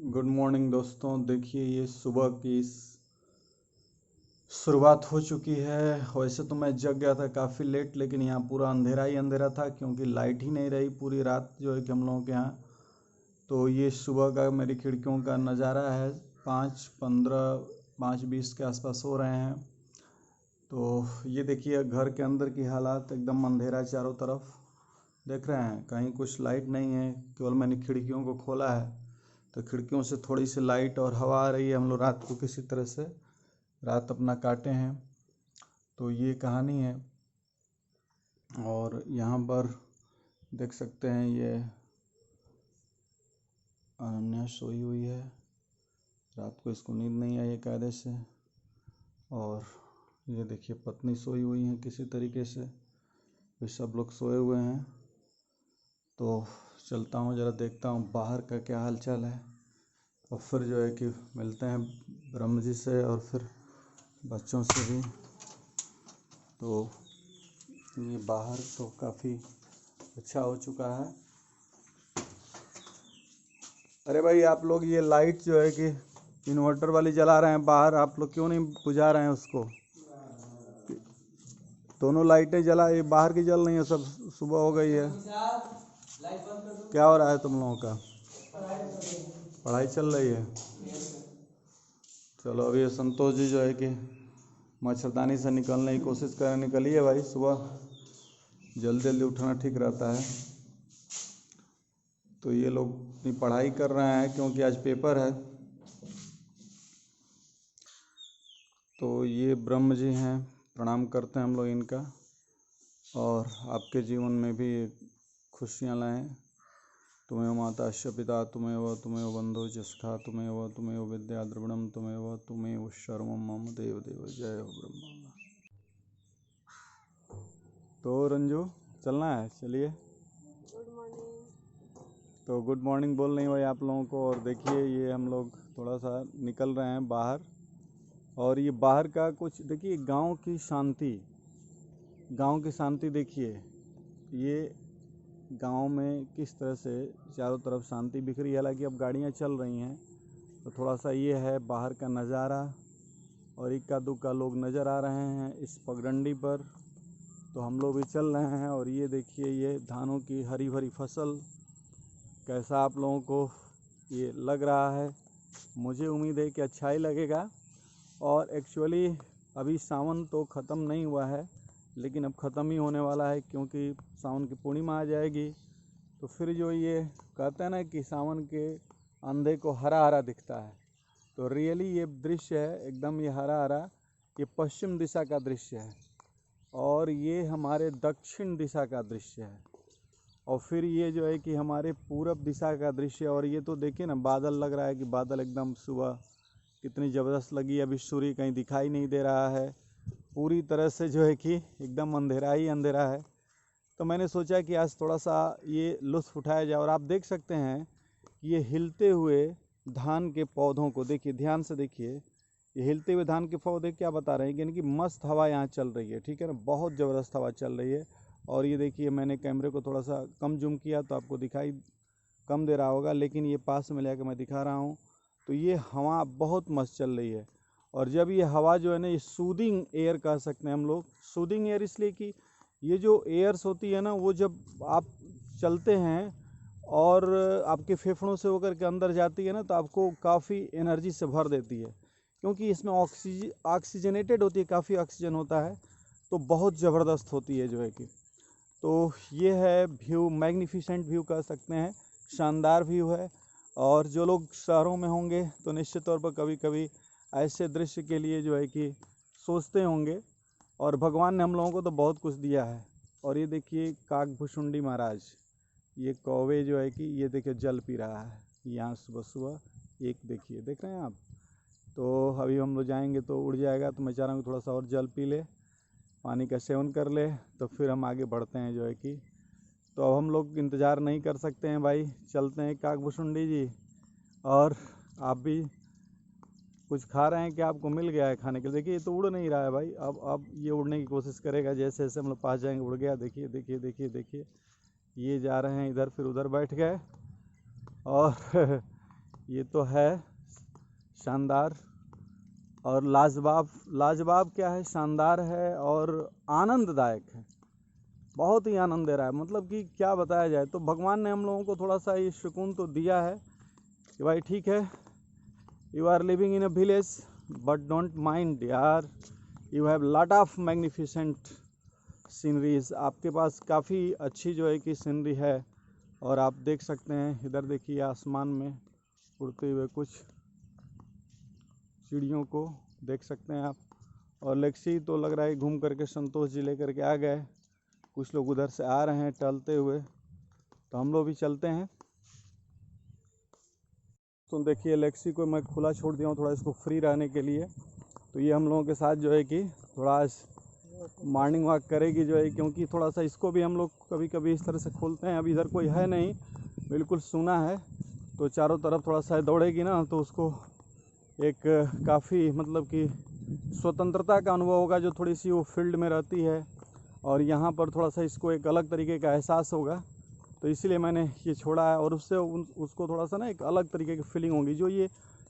Good morning दोस्तों। देखिए ये सुबह की शुरुआत हो चुकी है। वैसे तो मैं जग गया था काफ़ी लेट, लेकिन यहाँ पूरा अंधेरा ही अंधेरा था क्योंकि लाइट ही नहीं रही पूरी रात जो है कि हम लोगों के यहाँ। तो ये सुबह का मेरी खिड़कियों का नज़ारा है। 5:15 5:20 के आसपास हो रहे हैं। तो ये देखिए घर के अंदर की हालात, एकदम अंधेरा चारों तरफ। देख रहे हैं कहीं कुछ लाइट नहीं है, केवल मैंने खिड़कियों को खोला है तो खिड़कियों से थोड़ी सी लाइट और हवा आ रही है। हम लोग रात को किसी तरह से रात अपना काटे हैं। तो ये कहानी है। और यहाँ पर देख सकते हैं ये अनन्या सोई हुई है। रात को इसको नींद नहीं आई कायदे से। और ये देखिए पत्नी सोई हुई है किसी तरीके से। ये सब लोग सोए हुए हैं। तो चलता हूँ ज़रा देखता हूँ बाहर का क्या हाल चाल है, और फिर जो है कि मिलते हैं ब्रह्म जी से और फिर बच्चों से भी। तो ये बाहर तो काफ़ी अच्छा हो चुका है। अरे भाई आप लोग ये लाइट जो है कि इन्वर्टर वाली जला रहे हैं बाहर, आप लोग क्यों नहीं बुझा रहे हैं उसको? दोनों लाइटें जला, ये बाहर की जल रही है सब। सुबह हो गई है। क्या हो रहा है तुम लोगों का? पढ़ाई चल रही है। चलो अभी संतोष जी जो है कि मच्छरदानी से निकलने की कोशिश करें। निकलिए भाई, सुबह जल्दी जल्दी उठना ठीक रहता है। तो ये लोग अपनी पढ़ाई कर रहे हैं क्योंकि आज पेपर है। तो ये ब्रह्म जी हैं, प्रणाम करते हैं हम लोग इनका। और आपके जीवन में भी खुशियाँ लाएं। तुम्हें माताश्च पिता तुम्हें बंधु जसखा तुम्हें विद्या द्रविणम तुम्हें शर्मम मम देव देव। जय हो ब्रह्मा। तो रंजू चलना है, चलिए। Good morning. तो गुड मॉर्निंग बोल रही भाई आप लोगों को। और देखिए ये हम लोग थोड़ा सा निकल रहे हैं बाहर। और ये बाहर का कुछ देखिए, गांव की शांति देखिए। ये गांव में किस तरह से चारों तरफ शांति बिखरी है। हालांकि अब गाड़ियां चल रही हैं तो थोड़ा सा ये है बाहर का नज़ारा। और इक्का दुक्का लोग नज़र आ रहे हैं इस पगडंडी पर। तो हम लोग भी चल रहे हैं। और ये देखिए ये धानों की हरी भरी फसल, कैसा आप लोगों को ये लग रहा है? मुझे उम्मीद है कि अच्छा ही लगेगा। और एक्चुअली अभी सावन तो ख़त्म नहीं हुआ है, लेकिन अब ख़त्म ही होने वाला है क्योंकि सावन की पूर्णिमा आ जाएगी। तो फिर जो ये कहते हैं ना कि सावन के अंधे को हरा हरा दिखता है, तो रियली ये दृश्य है एकदम ये हरा हरा। ये पश्चिम दिशा का दृश्य है और ये हमारे दक्षिण दिशा का दृश्य है। और फिर ये जो है कि हमारे पूरब दिशा का दृश्य। और ये तो देखिए ना, बादल लग रहा है कि बादल एकदम सुबह कितनी ज़बरदस्त लगी। अभी सूर्य कहीं दिखाई नहीं दे रहा है। पूरी तरह से जो है कि एकदम अंधेरा ही अंधेरा है। तो मैंने सोचा कि आज थोड़ा सा ये लुत्फ़ उठाया जाए। और आप देख सकते हैं ये हिलते हुए धान के पौधों को देखिए, ध्यान से देखिए। ये हिलते हुए धान के पौधे क्या बता रहे हैं कि इनकी मस्त हवा यहाँ चल रही है, ठीक है ना, बहुत ज़बरदस्त हवा चल रही है। और ये देखिए मैंने कैमरे को थोड़ा सा कम जूम किया तो आपको दिखाई कम दे रहा होगा, लेकिन ये पास में लेकर मैं दिखा रहा हूँ। तो ये हवा बहुत मस्त चल रही है। और जब ये हवा जो है ना, ये सूदिंग एयर कह सकते हैं हम लोग। सूदिंग एयर इसलिए कि ये जो एयर्स होती है ना, वो जब आप चलते हैं और आपके फेफड़ों से होकर के अंदर जाती है ना, तो आपको काफ़ी एनर्जी से भर देती है क्योंकि इसमें ऑक्सीजनेटेड होती है, काफ़ी ऑक्सीजन होता है। तो बहुत ज़बरदस्त होती है जो है कि। तो ये है व्यू, मैग्निफिसेंट व्यू कह सकते हैं, शानदार व्यू है। और जो लोग शहरों में होंगे तो निश्चित तौर पर कभी कभी ऐसे दृश्य के लिए जो है कि सोचते होंगे। और भगवान ने हम लोगों को तो बहुत कुछ दिया है। और ये देखिए काकभुशुंडी महाराज, ये कौवे जो है कि ये देखिए जल पी रहा है यहाँ सुबह सुबह। एक देखिए, देख रहे हैं आप? तो अभी हम लोग जाएंगे तो उड़ जाएगा, तो मैं चाह रहा हूँ थोड़ा सा और जल पी ले, पानी का सेवन कर ले, तो फिर हम आगे बढ़ते हैं जो है कि। तो अब हम लोग इंतज़ार नहीं कर सकते हैं भाई, चलते हैं काकभुशुंडी जी। और आप भी कुछ खा रहे हैं कि आपको मिल गया है खाने के लिए? देखिए ये तो उड़ नहीं रहा है भाई। अब ये उड़ने की कोशिश करेगा, जैसे जैसे हम लोग पास जाएंगे उड़ गया। देखिए देखिए देखिए देखिए, ये जा रहे हैं इधर फिर उधर बैठ गए। और ये तो है शानदार और लाजवाब। लाजवाब क्या है, शानदार है और आनंददायक है, बहुत ही आनंद दे रहा है। मतलब कि क्या बताया जाए। तो भगवान ने हम लोगों को थोड़ा सा ये सुकून तो दिया है कि भाई ठीक है, you are living in a village but don't mind यार, you have lot of magnificent sceneries. आपके पास काफ़ी अच्छी जो है कि सीनरी है। और आप देख सकते हैं, इधर देखिए आसमान में उड़ते हुए कुछ चिड़ियों को देख सकते हैं आप। और लेक्सी तो लग रहा है घूम करके संतोष जी लेकर के आ गए। कुछ लोग उधर से आ रहे हैं टहलते हुए, तो हम लोग भी चलते हैं। तो देखिए लेक्सी को मैं खुला छोड़ दिया हूँ थोड़ा इसको फ्री रहने के लिए। तो ये हम लोगों के साथ जो है कि थोड़ा मॉर्निंग वॉक करेगी जो है, क्योंकि थोड़ा सा इसको भी हम लोग कभी कभी इस तरह से खोलते हैं। अभी इधर कोई है नहीं, बिल्कुल सूना है, तो चारों तरफ थोड़ा सा दौड़ेगी ना तो उसको एक काफ़ी मतलब कि स्वतंत्रता का अनुभव होगा, जो थोड़ी सी वो फील्ड में रहती है। और यहाँ पर थोड़ा सा इसको एक अलग तरीके का एहसास होगा, तो इसीलिए मैंने ये छोड़ा है। और उससे उसको थोड़ा सा ना एक अलग तरीके की फीलिंग होगी। जो ये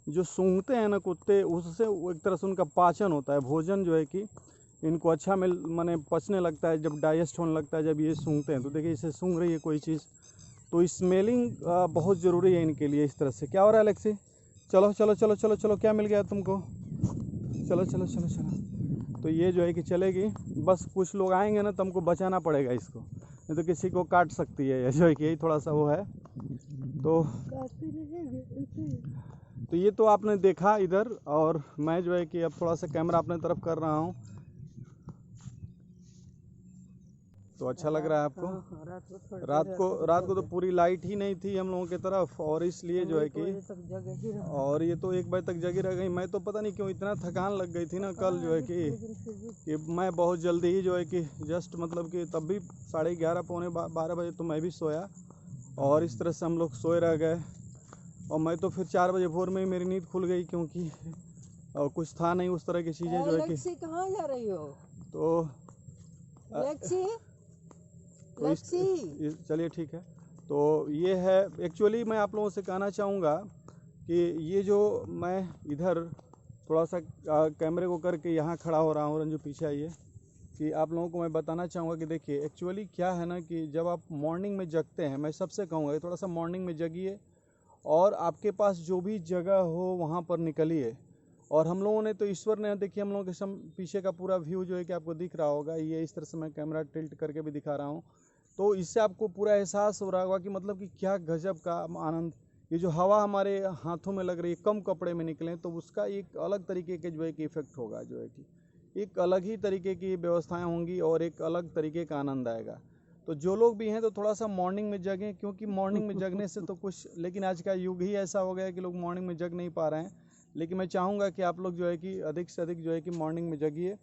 जो सूंघते हैं ना कुत्ते, उससे एक तरह से उनका पाचन होता है, भोजन जो है कि इनको अच्छा माने पचने लगता है, जब डाइजेस्ट होने लगता है जब ये सूंघते हैं। तो देखिए इसे सूंघ रही है कोई चीज़, तो स्मेलिंग बहुत ज़रूरी है इनके लिए। इस तरह से क्या हो रहा है लेक्सी? चलो चलो चलो चलो चलो, क्या मिल गया तुमको? चलो चलो चलो चलो। तो ये जो है कि चलेगी, बस कुछ लोग आएंगे ना तो हमको बचाना पड़ेगा इसको, नहीं तो किसी को काट सकती है। जो है कि यही थोड़ा सा वो है। तो ये तो आपने देखा इधर, और मैं जो है कि अब थोड़ा सा कैमरा अपने तरफ कर रहा हूँ। तो अच्छा लग रहा है आपको? रात को तो पूरी लाइट ही नहीं थी हम लोगों की तरफ, और इसलिए जो है कि और ये तो 1 बजे तक जगी रह गई। मैं तो पता नहीं क्यों इतना थकान लग गई थी ना कल जो है कि मैं बहुत जल्दी ही जो है कि जस्ट मतलब कि तब भी 11:30 पौने 12 बजे तो मैं भी सोया, और इस तरह से हम लोग सोए रह गए। और मैं तो फिर 4 बजे भोर में ही मेरी नींद खुल गई, क्योंकि और कुछ था नहीं उस तरह की चीज़ें जो है कि। कहाँ जा रही हो? तो लेक्सी चलिए ठीक है। तो ये है एक्चुअली, मैं आप लोगों से कहना चाहूँगा कि ये जो मैं इधर थोड़ा सा कैमरे को करके यहाँ खड़ा हो रहा हूँ, रंजू पीछे आइए, कि आप लोगों को मैं बताना चाहूँगा कि देखिए एक्चुअली क्या है ना कि जब आप मॉर्निंग में जगते हैं, मैं सबसे कहूँगा कि थोड़ा सा मॉर्निंग में जगिए, और आपके पास जो भी जगह हो वहाँ पर निकलिए। और हम लोगों ने तो ईश्वर ने देखिए, हम लोगों के पीछे का पूरा व्यू जो है कि आपको दिख रहा होगा, ये इस तरह से मैं कैमरा टिल्ट करके भी दिखा रहा हूँ, तो इससे आपको पूरा एहसास हो रहा होगा कि मतलब कि क्या गजब का आनंद। ये जो हवा हमारे हाथों में लग रही है, कम कपड़े में निकलें तो उसका एक अलग तरीके के जो है कि इफेक्ट होगा, जो है कि एक अलग ही तरीके की व्यवस्थाएं होंगी और एक अलग तरीके का आनंद आएगा। तो जो लोग भी हैं तो थोड़ा सा मॉर्निंग में जगें, क्योंकि मॉर्निंग में जगने से तो कुछ, लेकिन आज का युग ही ऐसा हो गया है कि लोग मॉर्निंग में जग नहीं पा रहे हैं। लेकिन मैं चाहूँगा कि आप लोग जो है कि अधिक से अधिक जो है कि मॉर्निंग में जगिए,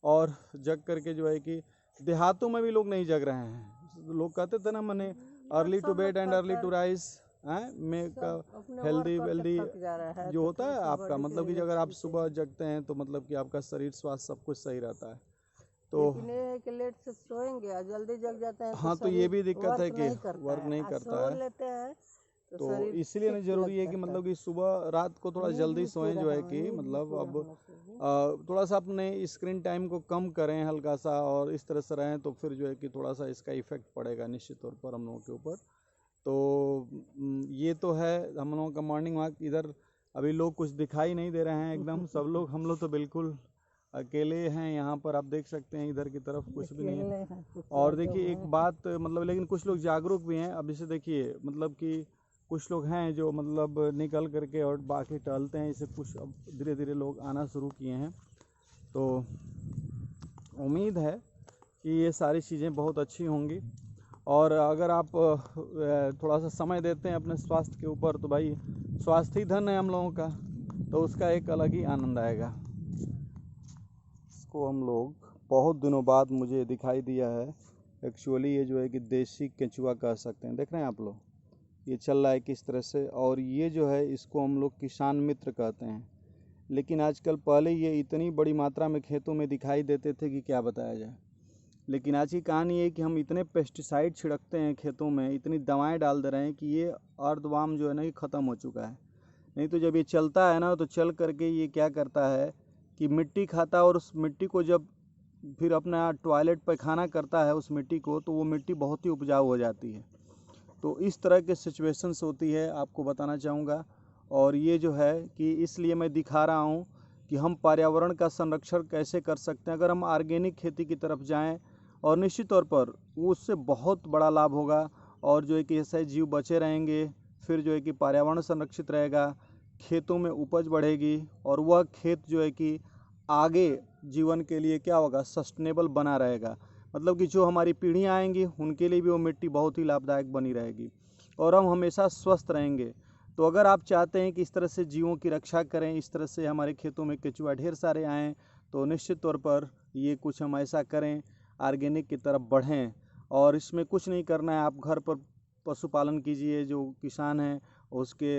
और जग करके जो है कि देहातों में भी लोग नहीं जग रहे हैं। लोग कहते थे ना, मैंने early to bed and early to rise make healthy wealthy जो होता है आपका, मतलब कि अगर आप सुबह जगते हैं तो मतलब कि आपका शरीर स्वास्थ्य सब कुछ सही रहता है। तो लेट से सोएंगे और जल्दी जग जाते हैं, हाँ, तो ये भी दिक्कत है कि वर्क नहीं करता है, लेते हैं तो इसीलिए ना ज़रूरी है कि मतलब कि सुबह रात को थोड़ा जल्दी सोएं, जो है कि मतलब अब थोड़ा सा अपने स्क्रीन टाइम को कम करें हल्का सा, और इस तरह से रहें तो फिर जो है कि थोड़ा सा इसका इफ़ेक्ट पड़ेगा निश्चित तौर पर हम लोगों के ऊपर। तो ये तो है हम लोगों का मॉर्निंग वॉक। इधर अभी लोग कुछ दिखाई नहीं दे रहे हैं एकदम, सब लोग, हम लोग तो बिल्कुल अकेले हैं यहाँ पर। आप देख सकते हैं इधर की तरफ कुछ भी नहीं है। और देखिए एक बात मतलब, लेकिन कुछ लोग जागरूक भी हैं। अब जैसे देखिए मतलब कि कुछ लोग हैं जो मतलब निकल करके और बाकी टहलते हैं, इसे कुछ अब धीरे धीरे लोग आना शुरू किए हैं। तो उम्मीद है कि ये सारी चीज़ें बहुत अच्छी होंगी, और अगर आप थोड़ा सा समय देते हैं अपने स्वास्थ्य के ऊपर, तो भाई स्वास्थ्य ही धन है हम लोगों का, तो उसका एक अलग ही आनंद आएगा। इसको हम लोग बहुत दिनों बाद मुझे दिखाई दिया है। एक्चुअली ये जो है कि देसी केंचुआ कह सकते हैं, देख रहे हैं आप लोग, ये चल रहा है किस तरह से। और ये जो है इसको हम लोग किसान मित्र कहते हैं। लेकिन आजकल, पहले ये इतनी बड़ी मात्रा में खेतों में दिखाई देते थे कि क्या बताया जाए। लेकिन आज की कहानी है कि हम इतने पेस्टिसाइड छिड़कते हैं खेतों में, इतनी दवाएं डाल दे रहे हैं कि ये अर्धवाम जो है ना, ये ख़त्म हो चुका है। नहीं तो जब ये चलता है ना तो चल करके ये क्या करता है कि मिट्टी खाता है, और उस मिट्टी को जब फिर अपना टॉयलेट पैखाना करता है उस मिट्टी को, तो वो मिट्टी बहुत ही उपजाऊ हो जाती है। तो इस तरह के सिचुएशंस होती है, आपको बताना चाहूँगा। और ये जो है कि इसलिए मैं दिखा रहा हूँ कि हम पर्यावरण का संरक्षण कैसे कर सकते हैं अगर हम ऑर्गेनिक खेती की तरफ जाएं, और निश्चित तौर पर उससे बहुत बड़ा लाभ होगा। और जो है कि ऐसे जीव बचे रहेंगे, फिर जो है कि पर्यावरण संरक्षित रहेगा, खेतों में उपज बढ़ेगी, और वह खेत जो है कि आगे जीवन के लिए क्या होगा, सस्टेनेबल बना रहेगा। मतलब कि जो हमारी पीढ़ियाँ आएंगी उनके लिए भी वो मिट्टी बहुत ही लाभदायक बनी रहेगी, और हम हमेशा स्वस्थ रहेंगे। तो अगर आप चाहते हैं कि इस तरह से जीवों की रक्षा करें, इस तरह से हमारे खेतों में केचुआ ढेर सारे आएँ, तो निश्चित तौर पर ये कुछ हम ऐसा करें, ऑर्गेनिक की तरफ बढ़ें। और इसमें कुछ नहीं करना है, आप घर पर पशुपालन कीजिए। जो किसान हैं उसके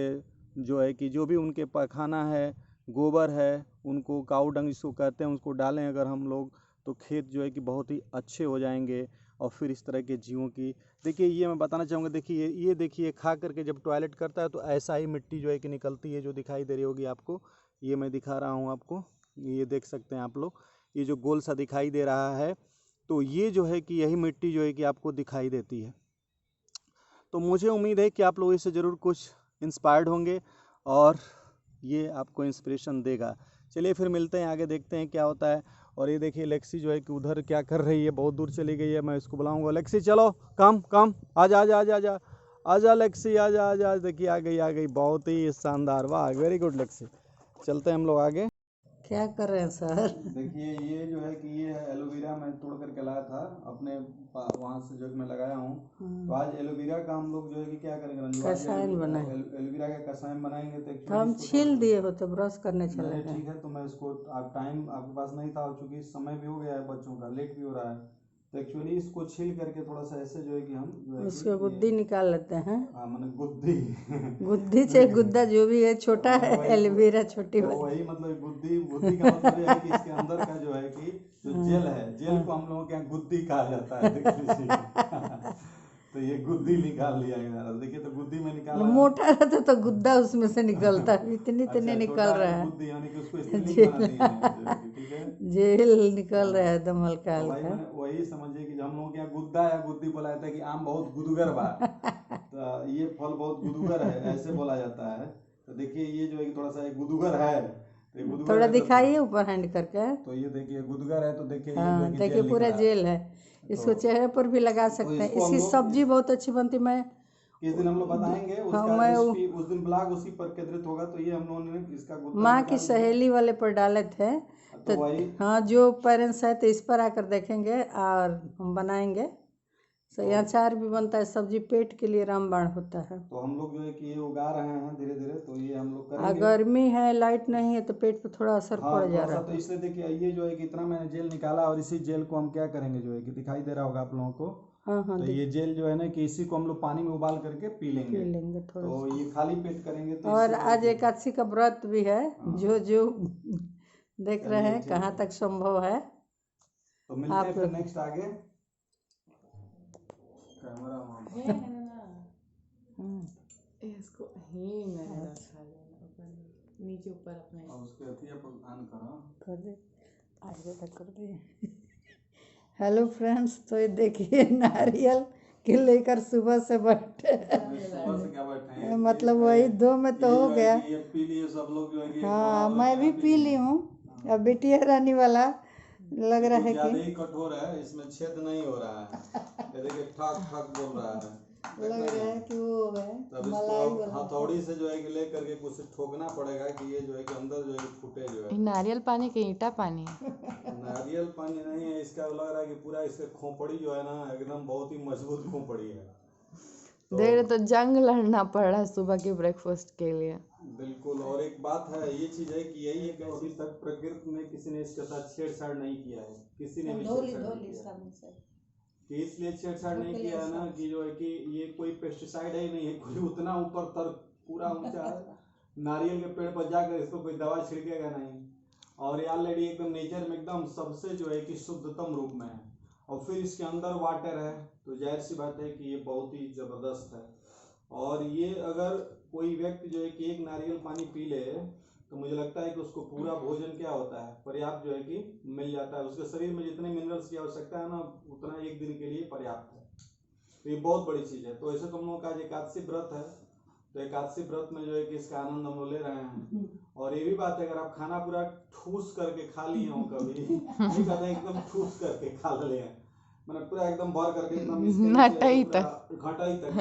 जो है कि जो भी उनके पैखाना है, गोबर है, उनको काऊ डंग जिसको कहते हैं उसको डालें अगर हम लोग, तो खेत जो है कि बहुत ही अच्छे हो जाएंगे। और फिर इस तरह के जीवों की देखिए, ये मैं बताना चाहूँगा, देखिए ये देखिए खा करके जब टॉयलेट करता है तो ऐसा ही मिट्टी जो है कि निकलती है, जो दिखाई दे रही होगी आपको। ये मैं दिखा रहा हूँ आपको, ये देख सकते हैं आप लोग, ये जो गोल सा दिखाई दे रहा है, तो ये जो है कि यही मिट्टी जो है कि आपको दिखाई देती है। तो मुझे उम्मीद है कि आप लोग इससे ज़रूर कुछ इंस्पायर्ड होंगे और ये आपको इंस्पिरेशन देगा। चलिए फिर मिलते हैं, आगे देखते हैं क्या होता है। और ये देखिए लेक्सी जो है कि उधर क्या कर रही है, बहुत दूर चली गई है। मैं इसको बुलाऊंगा, लेक्सी चलो कम कम, आजा आजा आजा आजा आजा लेक्सी, आजा आजा। देखिए आ गई, बहुत ही शानदार, वाह वेरी गुड लेक्सी। चलते हैं हम लोग आगे। क्या कर रहे हैं सर? देखिए ये जो है कि ये है एलोवेरा, मैं तोड़ करके लाया था अपने वहाँ से जो मैं लगाया हूँ। तो आज एलोवेरा का हम लोग जो है कि क्या करेंगे रंजू, आज कसायन बनाए। एलोवेरा का कसायन बनाएंगे। तो तो हम छील दिए होते, ब्रश करने चले नहीं गए। ठीक है, तो मैं इसको, आप टाइम आपके पास नहीं था, चूँकि समय भी हो गया है, बच्चों का लेट भी हो रहा है, तो एक्चुअली इसको छील करके थोड़ा सा ऐसे जो है कि हम जो है उसके गुद्दी निकाल लेते हैं। हाँ मैंने गुद्दी गुद्दी चाहे गुद्दा जो भी है, छोटा है एलोवेरा छोटी तो वाली। वही मतलब गुद्दी, गुद्दी का मतलब ये है कि इसके अंदर का जो है कि जो जेल है, जेल को हम लोगों के यहाँ गुद्दी कहा जाता है, देख लीजिए तो ये गुद्दी निकाल लिया गया, देखिए तो गुद्दी में निकाला। मोटा रहता तो गुद्दा उसमें से निकलता, इतनी इतने निकल रहा है। गुद्दी यानी कि उसको स्प्लिट बना दिए हैं, जो है कि ठीक है, जेल निकल रहा है एकदम हल्का तो भाई हल्का। मैंने वही समझिए कि हम लोगों के यहाँ गुद्दा या गुद्दी बोला जाता है कि आम बहुत गुदुगर बा, तो ये फल बहुत गुदुगर है, ऐसे बोला जाता है। तो देखिए ये जो है कि थोड़ा सा गुदुगर है, तो ये गुदुगर थोड़ा है दिखाइए ऊपर हैंड करके। तो ये देखिए गुदुगर है, तो देखिए ये जो है हाँ कि देखिए जेल पूरा निकला है। जेल है। इसको तो चेहरे पर भी लगा सकते हैं। इसको हम इसकी लोग सब्जी बहुत अच्छी बनती। मैं किस दिन हम लोग बताएंगे हाँ उसका मैं रेसिपी, उस दिन ब्लॉग उसी पर केंद्रित होगा। तो ये हम लोगों ने इसका गुद्दा माँ की निकाल लिया, सहेली वाले पर डाले थे। तो वही हाँ जो पेरेंट्स है तो इस पर आकर देखेंगे और हम बनाएंगे। सही अचार भी बनता है, सब्जी पेट के लिए रामबाण होता है। तो हम लोग जो है कि ये उगा रहे हैं धीरे धीरे, तो ये हम लोग और करेंगे। गर्मी है, लाइट नहीं है तो पेट पर थोड़ा असर हाँ पड़ जा थोड़ा सा, रहा तो है। इसलिए देखिए ये जो है कि इतना मैंने जेल निकाला, और इसी जेल को हम क्या करेंगे, जो है कि दिखाई दे रहा होगा आप लोगों को। हाँ हाँ तो ये जेल जो है ना कि इसी को हम लोग पानी में उबाल करके पी लेंगे। पी लेंगे थोड़ा तो सा। ये खाली पेट करेंगे तो और इससे आज एकादशी का व्रत भी है। जो जो देख रहे हैं ठीक कहाँ है। तक संभव है। तो मिलते हैं आप फिर नेक्स्ट आगे। कैमरा इसको ही मैंने रखा लेना ऊपर नीचे ऊपर अपने और उसके अथिया पर ऑन करो, कर दे, आगे तक कर दिए। हेलो फ्रेंड्स, तो ये देखिए नारियल के लेकर सुबह से बैठे सुबह से क्या बैठे हैं, मतलब वही 2 में तो हो गया। ये पी लिए सब लोग जो है कि हाँ मैं भी पी ली हूँ। अब बिटिया रानी वाला लग रहा है ज्यादा कि ही कठोर है, इसमें छेद नहीं हो रहा है, ये देखिए ठक ठक बोल रहा है, लग रहा है कि वो है तब मलाई इसको वाला। हथौड़ी से जो है कि ले करके कुछ ठोकना पड़ेगा कि ये जो है कि अंदर जो है कि फूटे, जो है नारियल पानी के ईंटा पानी नारियल पानी नहीं है इसका, लग रहा है कि पूरा इसका खोपड़ी जो है ना एकदम बहुत ही मजबूत खोपड़ी है। तो देख रहे तो जंग लड़ना पड़ रहा है सुबह के ब्रेकफास्ट के लिए। बिल्कुल, और एक बात है, ये चीज है कि यही है कि अभी तक प्रकृति में किसी ने इसके साथ छेड़छाड़ नहीं किया है, किसी ने भी छेड़छाड़ नहीं किया। कि इसलिए छेड़छाड़ नहीं किया है ना कि जो है कि ये कोई पेस्टिसाइड है ही नहीं है, कोई उतना ऊपर तर पूरा ऊंचा नारियल के पेड़ पर जाकर इसको कोई दवा छिड़केगा नहीं, और ये ऑलरेडी एकदम नेचर में एकदम सबसे जो है कि शुद्धतम रूप में है, और फिर इसके अंदर वाटर है, तो जाहिर सी बात है कि ये बहुत ही जबरदस्त है। और ये अगर कोई व्यक्ति जो है कि एक नारियल पानी पी ले तो मुझे लगता है कि उसको पूरा भोजन क्या होता है, पर्याप्त जो है कि मिल जाता है। उसके शरीर में जितने मिनरल्स की आवश्यकता है ना, उतना एक दिन के लिए पर्याप्त है। तो ये बहुत बड़ी चीज़ है। तो ऐसे तो हम लोग का आज एकादशी व्रत है, तो एकादशी व्रत में जो है कि इसका आनंद हम लोग ले रहे हैं। और ये भी बात है, अगर आप खाना पूरा ठूस करके खा लिए हो कभी, नहीं कहते हैं एकदम ठूस करके खा ले, मैंने पूरा एकदम भर करके एकदम नटई तक घटाई तक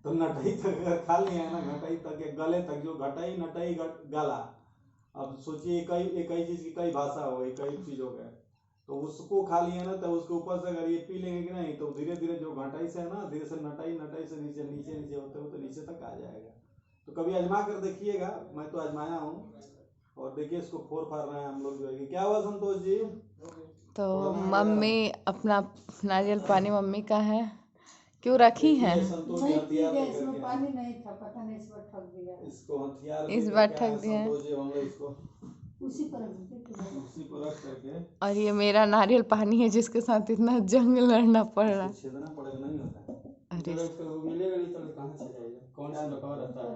तो नटई तक अगर खा लिए हैं ना, घटाई तक या गले तक, जो घटाई नटई गला, अब सोचिए एक ही चीज की कई भाषा हो, एक ही चीज हो गया, तो उसको खा लिए ना, तो उसके ऊपर से अगर ये पी लेंगे कि नहीं, तो धीरे धीरे जो घटाई से है ना, धीरे से नटाई से नीचे नीचे नीचे होते होते नीचे तक आ जाएगा। तो कभी आजमा कर देखिएगा, मैं तो आजमाया हूँ। और देखिए इसको फोड़ फाड़ रहे हैं हम लोग जो है। क्या हुआ संतोष जी? तो मम्मी अपना नारियल पानी मम्मी का है, क्यों रखी है? संतोष जी हथियार लेकर इसमें के पानी नहीं था, पता नहीं इस बार ठग दिया। इसको हथियार इस लेकर बार के ठग आए दिया है। संतोष जी, हम लोग इसको उसी पर उसी को रख करके और ये मेरा नारियल पानी है जिसके साथ इतना जंग लड़ना पड़ रहा है। छेदना पड़ेगा, नहीं होता है। अरे तो मिलेगा नहीं तो कहाँ से जाएगा? कौन सा लगा रहता है?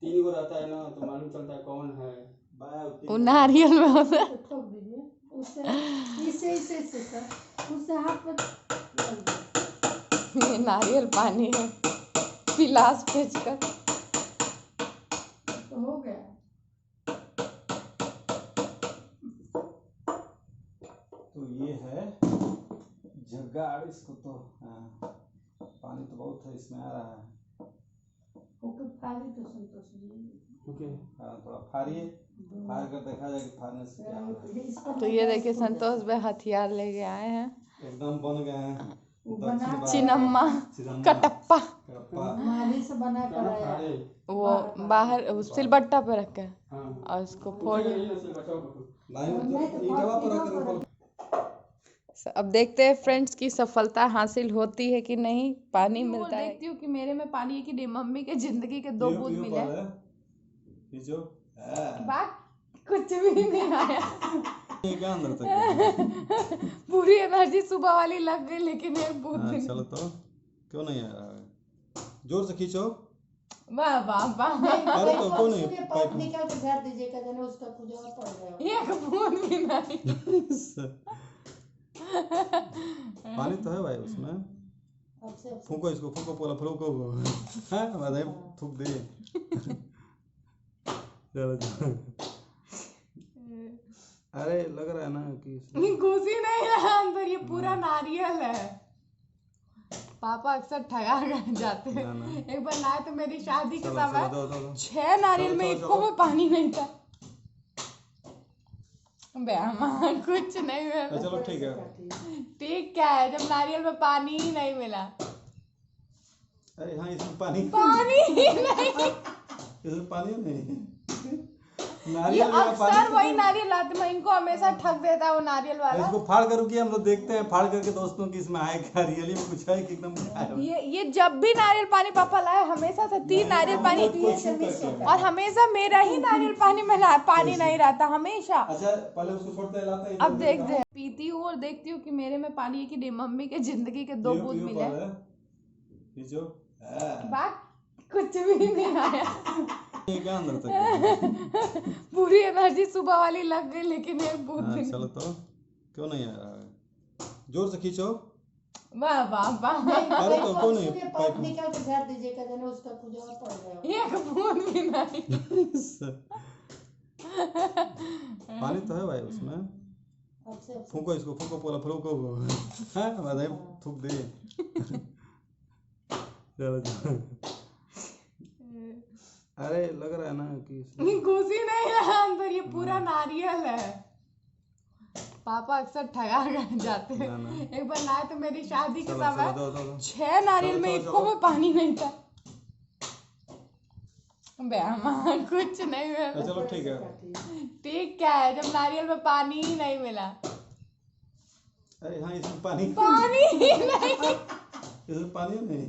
3 गो रहता है ना, तो मालूम चलता है कौन है। वो नारियल में होता है। ठोक दीजिए उससे उससे हाथ पर ये नारियल पानी है, पिलास फेंच कर तो हो गया। तो ये है जगाड़, इसको तो पानी तो बहुत है इसमें आ रहा है। ओके फाड़ी तो संतोष जी, ओके थोड़ा फाड़िए, फाड़ कर देखा जाए कि फाड़ने से क्या हो रहा है। तो ये देखिए संतोष भाई हथियार लेके आए हैं, एकदम बन गए हैं चिनम्मा कटप्पा माली से बना कर आया। फाड़े वो बाहर सिलबट्टा पे रख के हाँ और उसको फोड़। अब देखते हैं फ्रेंड्स की सफलता हासिल होती है कि नहीं, पानी मिलता है। देखती हूँ कि मेरे में पानी है कि नहीं। मम्मी के जिंदगी के 2 बूंद मिले, बात कुछ भी नहीं आया। अंदर तक पूरी एनर्जी सुबह वाली लग गई, लेकिन एक बूंद भी चलो तो क्यों नहीं आ रहा है, जोर से खींचो। वाह वाह वाह, अरे तो क्यों नहीं पाइप निकाल के घर दीजिएगा, जाने उसका पूजा पड़ गया। एक बूंद भी नहीं। पानी तो है भाई उसमें। फूको इसको, फूको पोला फूको हाँ बधाई थूक दे। चलो अरे लग रहा है ना कि घुस ही नहीं रहा अंदर, ये पूरा नारियल है। पापा अक्सर ठगा कर जाते हैं। एक बार लाए तो मेरी शादी के समय 6 नारियल में एक में पानी नहीं था। बेईमान, कुछ नहीं मिला। चलो ठीक है। ठीक क्या है जब नारियल में पानी ही नहीं मिला। अरे हाँ इसमें पानी ही नहीं, इसमें पानी नहीं। ये नारियल अक्सर वही नारियल लाते, मैं इनको हमेशा ठग देता है वो नारियल वाला। इसको फाड़ कर रुकिए, हम लोग देखते हैं फाड़ करके दोस्तों की इसमें आए क्या, रियली में कुछ है कि एकदम ये जब भी नारियल पानी पापा लाए हमेशा से 3 नारियल पानी, और हमेशा मेरा ही नारियल पानी में पानी नहीं रहता हमेशा। अच्छा पहले उसको छोड़ते लाते हैं। अब देखते हैं, पीती हूँ और देखती हूँ कि मेरे में पानी है कि नहीं। मम्मी के जिंदगी के 2 बूंद मिले, बात कुछ भी नहीं आया। अंदर तक पूरी एनर्जी सुबह वाली लग गई, लेकिन एक बूंद भी चलो तो क्यों नहीं आ रहा है, जोर से खींचो। वाह वाह वाह, अरे तो क्यों नहीं पाइप निकाल के घर दीजिएगा, जाने उसका पूजा पड़ गया। एक बूंद भी नहीं। पानी तो है भाई उसमें। फूको इसको, फूको पोला फूको हाँ बधाई थूक दे। चलो अरे लग रहा है ना कि घुस ही नहीं रहा अंदर, ये पूरा नारियल है। पापा अक्सर ठगा कर जाते हैं। एक बार लाए तो मेरी शादी के समय 6 नारियल में एक में पानी नहीं था। बेईमान, कुछ नहीं मिला। चलो ठीक है। ठीक क्या है जब नारियल में पानी ही नहीं मिला। अरे हाँ इसमें पानी ही नहीं। इसमें पानी नहीं।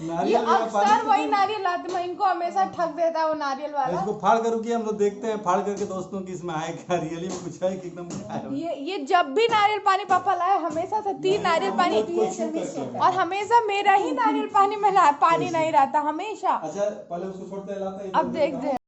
ये नारियल वाला अक्सर पानी वही नारियल लाते, मैं इनको हमेशा ठग देता है वो नारियल वाला। इसको फाड़ कर रुकिए, हम लोग देखते हैं फाड़ करके दोस्तों की इसमें आए क्या, रियली में कुछ है कि एकदम गायब। ये जब भी नारियल पानी पापा लाए हमेशा से 3 नारियल पानी, और हमेशा मेरा ही नारियल पानी में पानी नहीं रहता हमेशा। अच्छा पहले उसको छोड़ते लाते अब देख